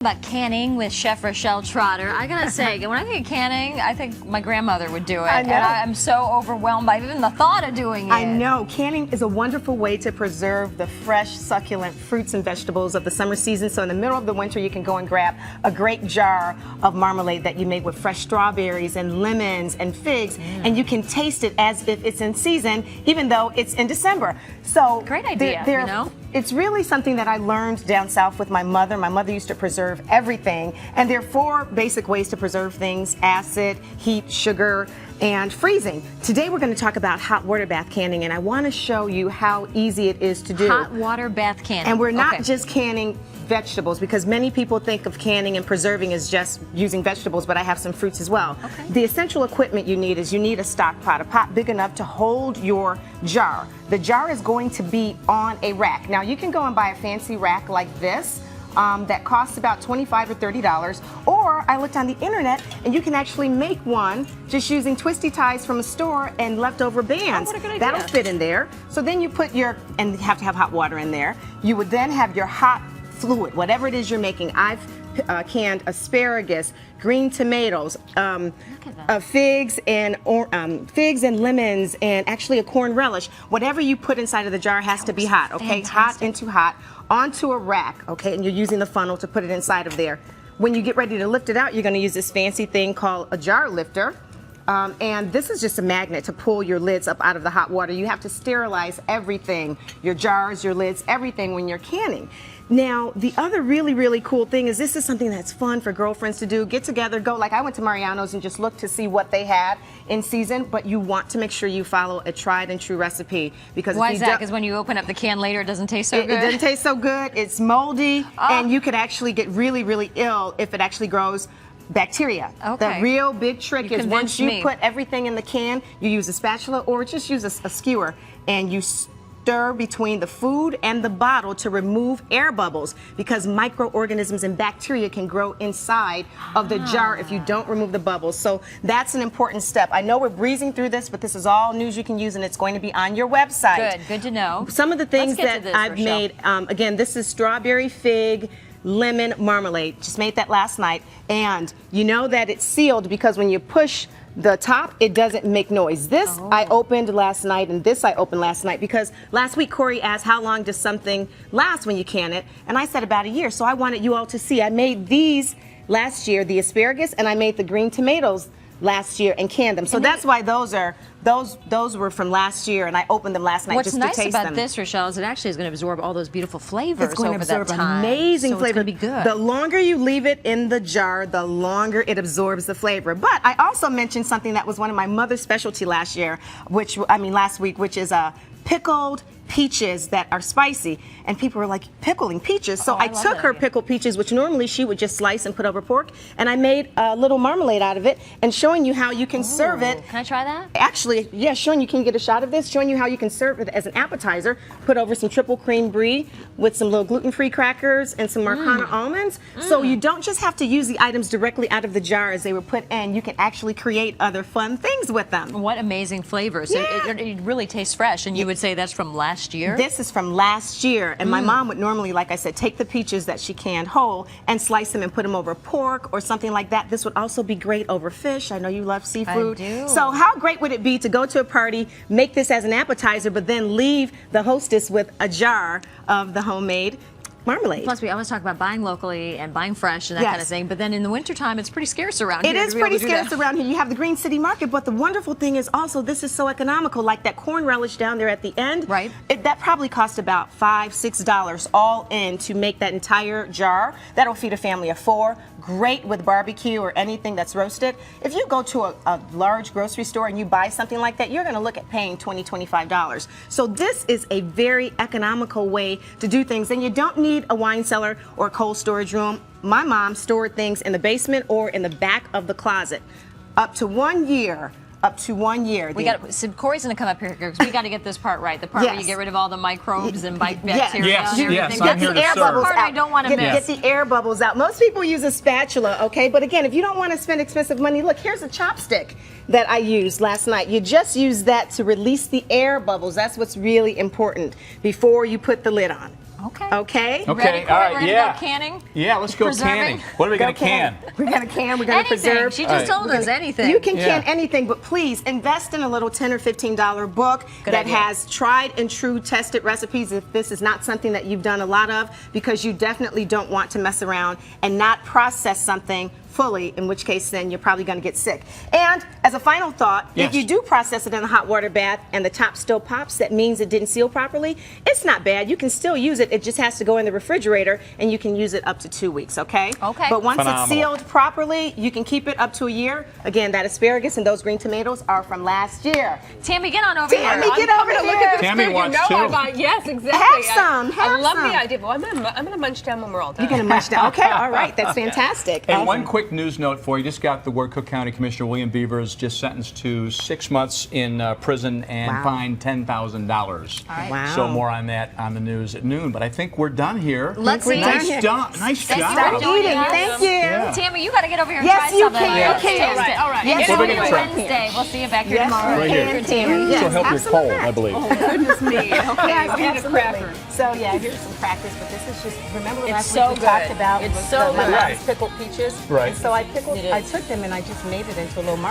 About canning with Chef Rochelle Trotter. I gotta say, when I think of canning, I think my grandmother would do it. I know. And I'm so overwhelmed by even the thought of doing it. I know. Canning is a wonderful way to preserve the fresh, succulent fruits and vegetables of the summer season. So in the middle of the winter, you can go and grab a great jar of marmalade that you made with fresh strawberries and lemons and figs, and you can taste it as if it's in season, even though it's in December. So great idea, you know? It's really something that I learned down south with my mother. My mother used to preserve everything, and there are 4 basic ways to preserve things: acid, heat, sugar, and freezing. Today we're going to talk about hot water bath canning, and I want to show you how easy it is to do. Hot water bath canning. And we're not just canning vegetables, because many people think of canning and preserving as just using vegetables, but I have some fruits as well. Okay. The essential equipment you need is you need a stock pot, a pot big enough to hold your jar. The jar is going to be on a rack. Now you can go and buy a fancy rack like this that costs about $25 or $30, or I looked on the internet and you can actually make one just using twisty ties from a store and leftover bands. Oh, what a good idea. That'll fit in there. So then you put your, and you have to have hot water in there. You would then have your hot fluid, whatever it is you're making. I've canned asparagus, green tomatoes, figs and lemons, and actually a corn relish. Whatever you put inside of the jar has to be hot, okay? Fantastic. Hot into hot onto a rack, okay? And you're using the funnel to put it inside of there. When you get ready to lift it out, you're going to use this fancy thing called a jar lifter. And this is just a magnet to pull your lids up out of the hot water. You have to sterilize everything, your jars, your lids, everything when you're canning. Now, the other really, really cool thing is this is something that's fun for girlfriends to do. Get together, go, like I went to Mariano's and just looked to see what they had in season, but you want to make sure you follow a tried and true recipe. Because why is that? Because when you open up the can later, it doesn't taste so good? It doesn't taste so good. It's moldy, and you could actually get really, really ill if it actually grows bacteria. Okay. The real big trick is once you put everything in the can, you use a spatula or just use a skewer, and you stir between the food and the bottle to remove air bubbles, because microorganisms and bacteria can grow inside of the jar if you don't remove the bubbles. So that's an important step. I know we're breezing through this, but this is all news you can use, and it's going to be on your website. Good to know. Some of the things that I've Rochelle. made, again, this is strawberry fig lemon marmalade. Just made that last night, and you know that it's sealed because when you push the top, it doesn't make noise. This I opened last night, and this I opened last night, because last week Corey asked how long does something last when you can it, and I said about a year. So I wanted you all to see. I made these last year, the asparagus, and I made the green tomatoes last year and canned them. So that's why those were from last year, and I opened them last night just to taste them. What's nice about this, Rochelle, is it actually is going to absorb all those beautiful flavors it's going over to absorb that time. amazing so flavor. It's going to be good. The longer you leave it in the jar, the longer it absorbs the flavor. But I also mentioned something that was one of my mother's specialty last week, which is pickled peaches that are spicy, and people were like, pickling peaches. So I took her pickled peaches, which normally she would just slice and put over pork, and I made a little marmalade out of it and showing you how you can serve it. Can I try that? Actually, yeah, showing you can get a shot of this, showing you how you can serve it as an appetizer. Put over some triple cream brie with some little gluten-free crackers and some Marcana almonds. So you don't just have to use the items directly out of the jar as they were put in. You can actually create other fun things with them. What amazing flavors. Yeah. It really tastes fresh, and you would say that's from last year? This is from last year, and my mom would normally, like I said, take the peaches that she canned whole and slice them and put them over pork or something like that. This would also be great over fish. I know you love seafood. I do. So how great would it be to go to a party, make this as an appetizer, but then leave the hostess with a jar of the homemade marmalade. Plus, we always talk about buying locally and buying fresh and that kind of thing, but then in the wintertime, it's pretty scarce around here. It is pretty scarce around here. You have the Green City Market, but the wonderful thing is also this is so economical. Like that corn relish down there at the end, right? That probably cost about $5, $6 all in to make that entire jar. That'll feed a family of 4. Great with barbecue or anything that's roasted. If you go to a large grocery store and you buy something like that, you're going to look at paying $20, $25. So this is a very economical way to do things, and you don't need a wine cellar or a cold storage room. My mom stored things in the basement or in the back of the closet. Up to 1 year. We got. So Corey's going to come up here because we got to get this part right. The part where you get rid of all the microbes and bacteria. Yes, get the air bubbles out. I don't want to miss. Get the air bubbles out. Most people use a spatula, okay? But again, if you don't want to spend expensive money, look, here's a chopstick that I used last night. You just use that to release the air bubbles. That's what's really important before you put the lid on. Okay. Okay? Okay, Ready, Corey? all right, We're gonna yeah. go canning? Yeah, let's go Preserving? canning. What are we going to Go can? We're gonna can. We're gonna Anything. preserve. She just told us anything. You can can Yeah. anything, but please invest in a little $10 or $15 book Good that idea. has tried and true tested recipes if this is not something that you've done a lot of, because you definitely don't want to mess around and not process something fully, in which case then you're probably going to get sick. And as a final thought, Yes. if you do process it in a hot water bath and the top still pops, that means it didn't seal properly. It's not bad. You can still use it. It just has to go in the refrigerator, and you can use it up to 2 weeks, okay? Okay. But once Phenomenal. it's sealed properly, you can keep it up to a year. Again, that asparagus and those green tomatoes are from last year. Tammy, get on over Tammy, here. get I'm over gonna look here. at this Tammy food. wants you know two. I buy. Yes, exactly. Have some, I have love some. the idea. Well, I'm gonna munch down when we're all done. You're going to munch down. Okay, all right. That's fantastic. And Awesome. one quick news note for you. Just got the word Cook County Commissioner William Beavers just sentenced to 6 months in prison and Wow. fined $10,000. All right. Wow. So more on that on the news at noon. But I think we're done here. Let's see. Nice Done here. job. Nice Let's job. start doing Eating. it. Thank you. Yeah. Tammy, you got to get over here and Yes, try you something. can. Let's Okay. taste All right, it. all right. Yes, It's What are we only gonna try? Wednesday. We'll see you back here Yes, tomorrow. right here. Here, Tammy. Yes, She'll help your absolutely. cold, I believe. Goodness me. Okay, Yes, we need a absolutely. cracker. So yeah, here's some crackers, but this is just, remember It's last so week we talked good. about It's was so my good. mom's Right. pickled peaches. Right. And so I It is. took them and I just made it into a little marmalade.